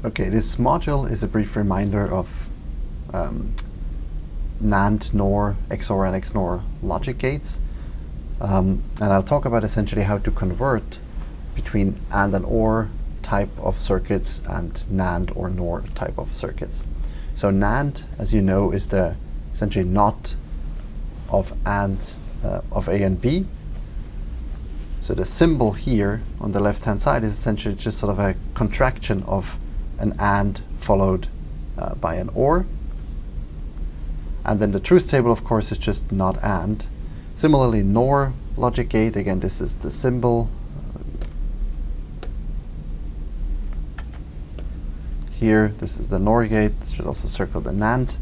Okay, this module is a brief reminder of Nand Nor, XOR and XNOR logic gates. And I'll talk about essentially how to convert between AND and OR type of circuits and NAND or NOR type of circuits. So NAND, as you know, is the essentially NOT of AND of A and B. So the symbol here on the left-hand side is essentially just sort of a contraction of an AND followed by an OR. And then the truth table, of course, is just not AND. Similarly, NOR logic gate, again, this is the symbol. Here, this is the NOR gate. This should also circle the NAND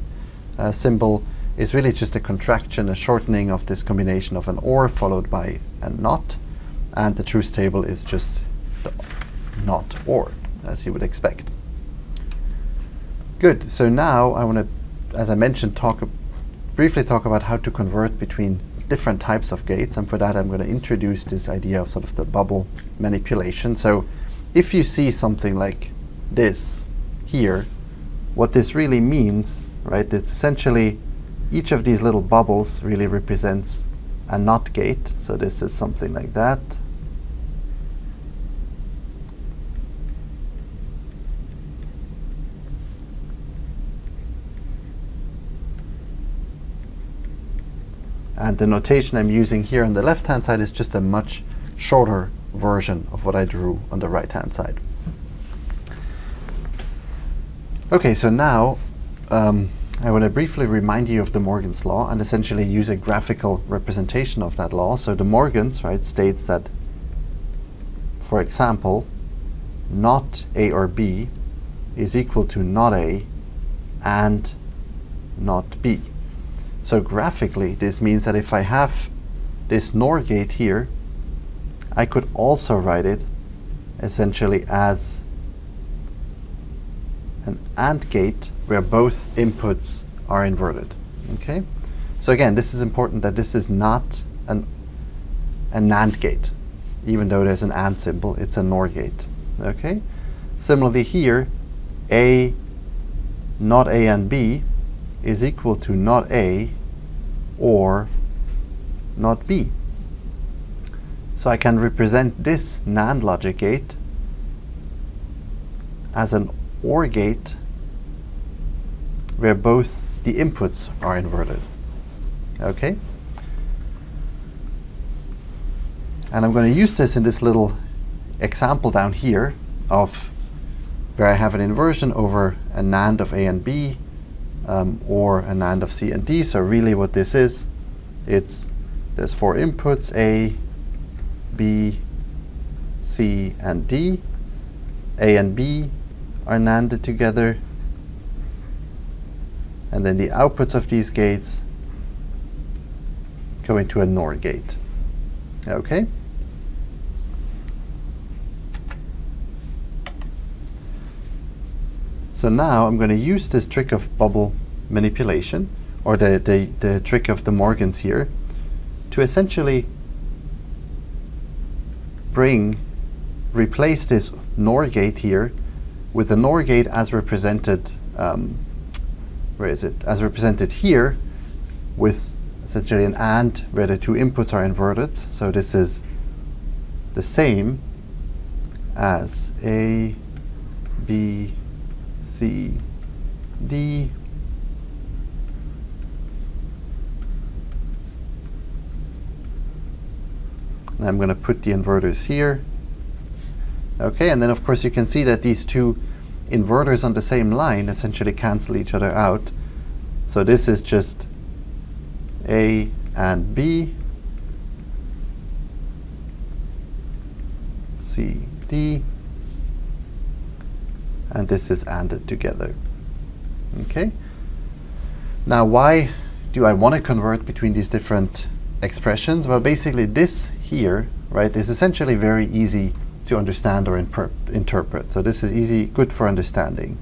symbol. Is really just a contraction, a shortening of this combination of an OR followed by a NOT. And the truth table is just the NOT OR, as you would expect. Good. So now I want to, as I mentioned, briefly talk about how to convert between different types of gates. And for that, I'm going to introduce this idea of sort of the bubble manipulation. So if you see something like this here, what this really means, right, it's essentially each of these little bubbles really represents a NOT gate. So this is something like that. And the notation I'm using here on the left-hand side is just a much shorter version of what I drew on the right-hand side. Okay, so now I want to briefly remind you of De Morgan's law and essentially use a graphical representation of that law. So De Morgan's, right, states that, for example, not A or B is equal to not A and not B. So graphically, this means that if I have this NOR gate here, I could also write it essentially as an AND gate where both inputs are inverted. Okay? So again, this is important that this is not a NAND gate. Even though there's an AND symbol, it's a NOR gate. Okay? Similarly here, A, not A and B is equal to not A or not B. So I can represent this NAND logic gate as an OR gate where both the inputs are inverted. Okay? And I'm going to use this in this little example down here of where I have an inversion over a NAND of A and B or a NAND of C and D. So really what this is, there's four inputs, A, B, C, and D. A and B are NANDed together. And then the outputs of these gates go into a NOR gate. Okay? So now I'm going to use this trick of bubble manipulation, or the trick of De Morgan's here, to essentially replace this NOR gate here with the NOR gate as represented, as represented here with essentially an AND where the two inputs are inverted. So this is the same as A, B, C, D, and I'm going to put the inverters here. Okay, and then of course you can see that these two inverters on the same line essentially cancel each other out. So this is just A and B, C, D, and this is ANDed together. Okay. Now, why do I want to convert between these different expressions? Well, basically this here, right, is essentially very easy to understand or interpret. So this is easy, good for understanding.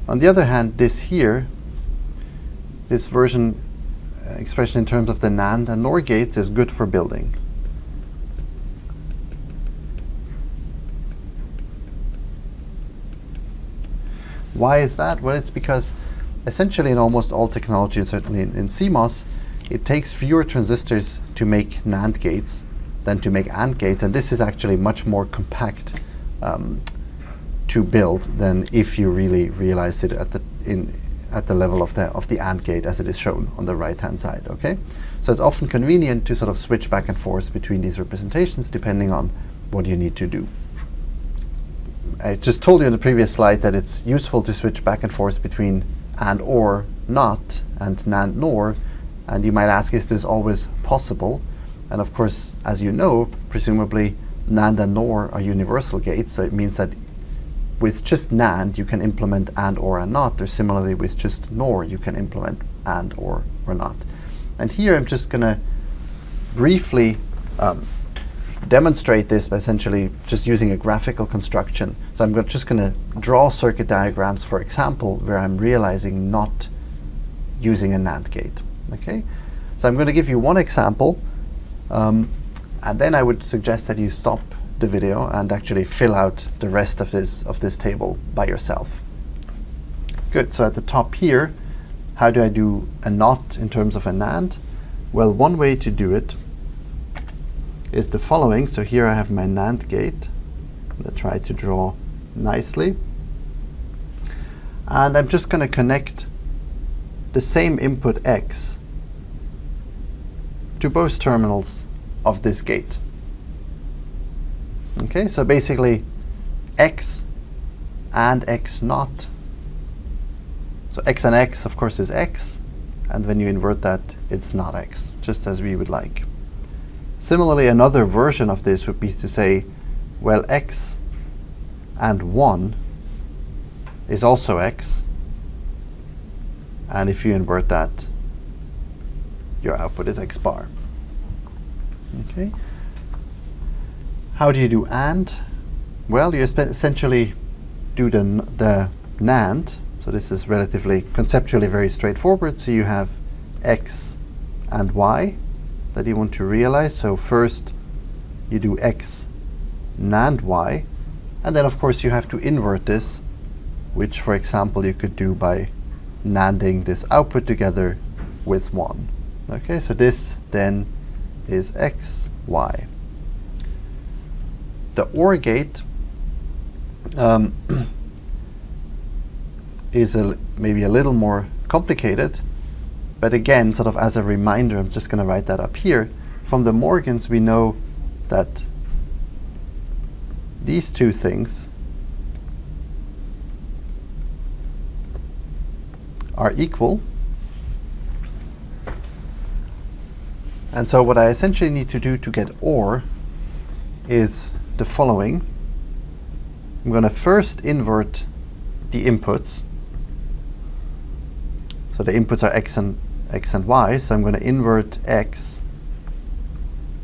On the other hand, this here, this version expression in terms of the NAND and NOR gates is good for building. Why is that? Well, it's because essentially in almost all technology, certainly in CMOS, it takes fewer transistors to make NAND gates than to make AND gates, and this is actually much more compact to build than if you really realize it at the level of the AND gate as it is shown on the right-hand side. Okay, so it's often convenient to sort of switch back and forth between these representations depending on what you need to do. I just told you in the previous slide that it's useful to switch back and forth between AND OR NOT and NAND NOR, and you might ask, is this always possible? And of course, as you know, presumably NAND and NOR are universal gates, so it means that with just NAND you can implement AND OR and NOT, or similarly with just NOR you can implement AND OR or NOT. And here I'm just going to briefly demonstrate this by essentially just using a graphical construction. So I'm just going to draw circuit diagrams, for example, where I'm realizing not using a NAND gate. Okay, so I'm going to give you one example, and then I would suggest that you stop the video and actually fill out the rest of this table by yourself. Good. So at the top here, how do I do a NOT in terms of a NAND? Well, one way to do it is the following. So here I have my NAND gate. I'm going to try to draw nicely. And I'm just going to connect the same input X to both terminals of this gate. Okay, so basically X and X NOT. So X and X, of course, is X. And when you invert that, it's not X, just as we would like. Similarly, another version of this would be to say, well, X and 1 is also X. And if you invert that, your output is X bar. Okay. How do you do AND? Well, you essentially do the NAND. So this is relatively conceptually very straightforward. So you have X and Y that you want to realize. So first you do X NAND Y, and then of course you have to invert this, which for example you could do by NANDing this output together with 1. Okay, so this then is X, Y. The OR gate is maybe a little more complicated, but again, sort of as a reminder, I'm just going to write that up here. From the Morgans, we know that these two things are equal. And so what I essentially need to do to get OR is the following. I'm going to first invert the inputs. So the inputs are X and Y, so I'm going to invert X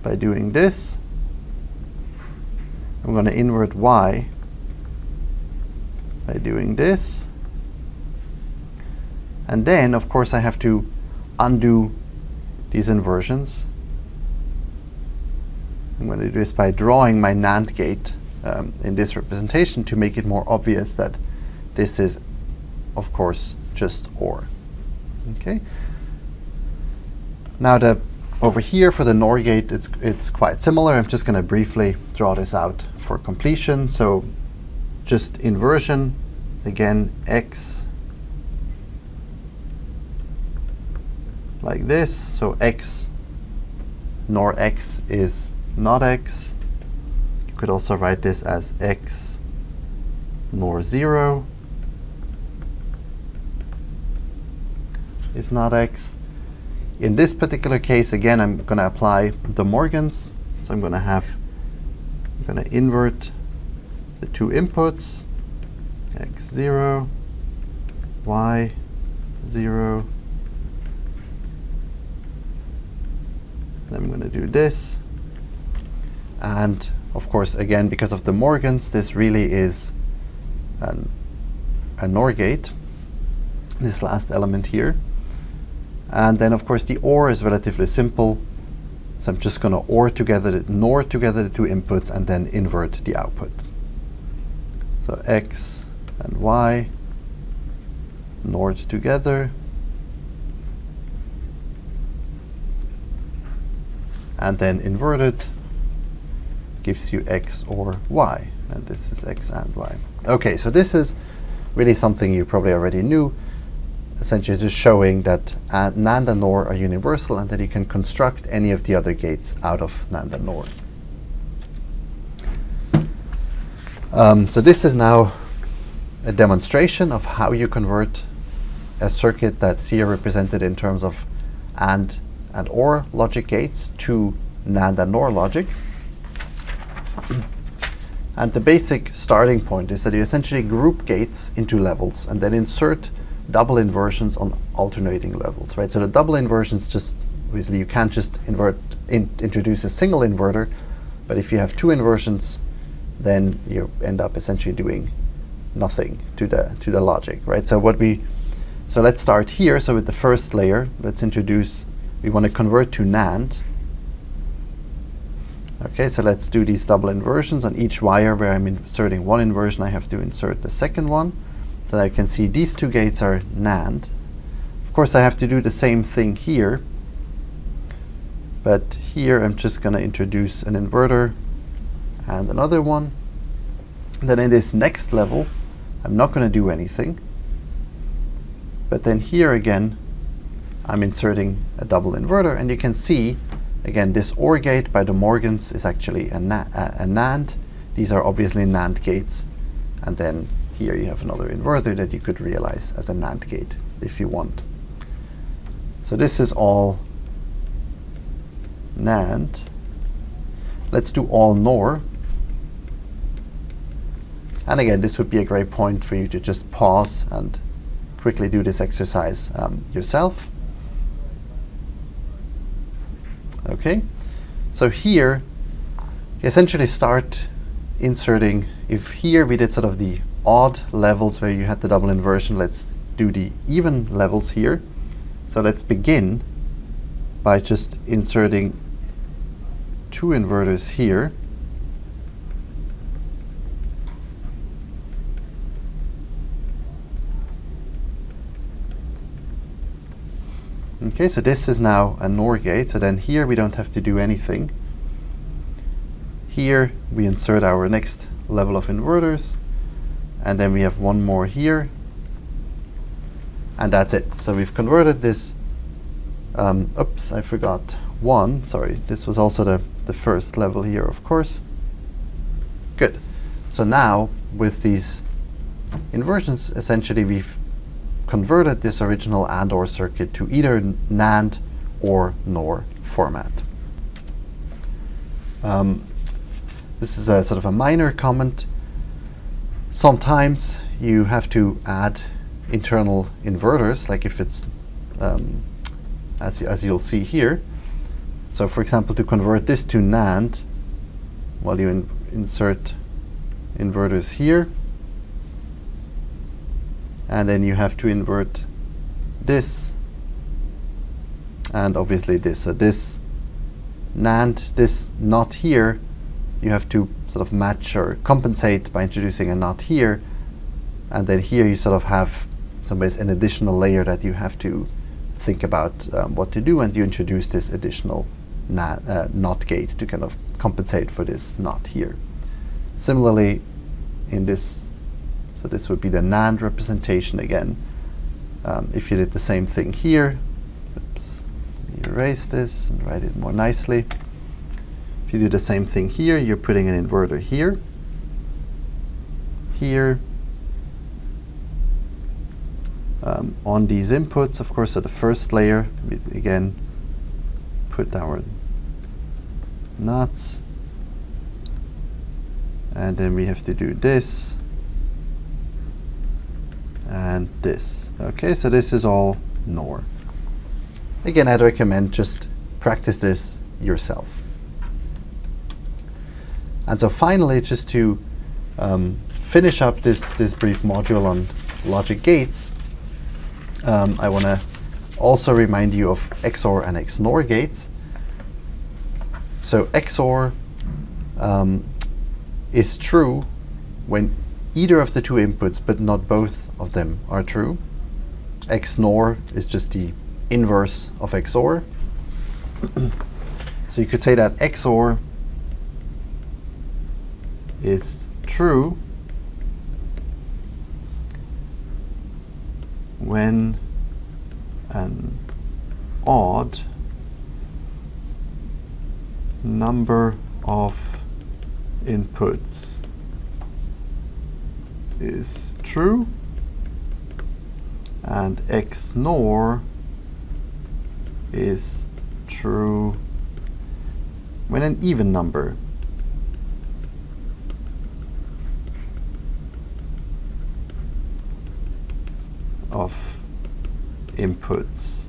by doing this. I'm going to invert Y by doing this. And then, of course, I have to undo these inversions. I'm going to do this by drawing my NAND gate in this representation to make it more obvious that this is, of course, just OR. Okay. Now over here for the NOR gate, it's quite similar. I'm just going to briefly draw this out for completion. So just inversion, again, X like this. So X NOR X is not X. You could also write this as X NOR 0 is not X. In this particular case, again, I'm going to apply the Morgans. So I'm going to invert the two inputs, X0, Y0. Then I'm going to do this. And of course, again, because of the Morgans, this really is a NOR gate, this last element here. And then of course the OR is relatively simple. So I'm just going to NOR together the two inputs and then invert the output. So X and Y NORed together. And then inverted gives you X or Y. And this is X and Y. Okay, so this is really something you probably already knew. Essentially just showing that NAND and NOR are universal and that you can construct any of the other gates out of NAND and NOR. So this is now a demonstration of how you convert a circuit that's here represented in terms of AND and OR logic gates to NAND and NOR logic. And the basic starting point is that you essentially group gates into levels and then insert double inversions on alternating levels, right? So the double inversions just, obviously you can't just introduce a single inverter, but if you have two inversions, then you end up essentially doing nothing to the logic, right? So let's start here. So with the first layer, we want to convert to NAND. Okay, so let's do these double inversions. On each wire where I'm inserting one inversion, I have to insert the second one. So that I can see these two gates are NAND. Of course, I have to do the same thing here. But here I'm just going to introduce an inverter and another one. Then in this next level, I'm not going to do anything. But then here again, I'm inserting a double inverter. And you can see, again, this OR gate by De Morgan's is actually a NAND. These are obviously NAND gates. And then here you have another inverter that you could realize as a NAND gate if you want. So this is all NAND. Let's do all NOR. And again, this would be a great point for you to just pause and quickly do this exercise yourself. Okay, so here you essentially start inserting, if here we did sort of the odd levels where you had the double inversion, let's do the even levels here. So let's begin by just inserting two inverters here. Okay, so this is now a NOR gate, so then here we don't have to do anything. Here we insert our next level of inverters, and then we have one more here, and that's it. So we've converted this, oops, I forgot one, sorry, this was also the first level here, of course. Good. So now, with these inversions, essentially we've converted this original AND OR circuit to either NAND or NOR format. This is a sort of a minor comment. Sometimes you have to add internal inverters, like if it's, as you'll see here. So for example, to convert this to NAND, well, you insert inverters here, and then you have to invert this, and obviously this. So this NAND, this NOT here, you have to sort of match or compensate by introducing a NOT here, and then here you sort of have some ways an additional layer that you have to think about what to do, and you introduce this additional NOT gate to kind of compensate for this NOT here. Similarly, in this, so this would be the NAND representation again. If you did the same thing here, oops, let me erase this and write it more nicely. If you do the same thing here, you're putting an inverter here, here, on these inputs, of course, so the first layer, we again put our NOTs, and then we have to do this and this. Okay, so this is all NOR. Again, I'd recommend just practice this yourself. And so finally, just to finish up this brief module on logic gates, I want to also remind you of XOR and XNOR gates. So XOR is true when either of the two inputs, but not both of them, are true. XNOR is just the inverse of XOR. So you could say that XOR is true when an odd number of inputs is true, and XNOR is true when an even number of inputs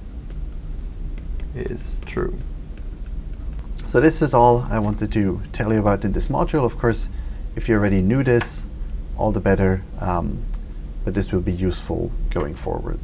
is true. So this is all I wanted to tell you about in this module. Of course, if you already knew this, all the better, but this will be useful going forward.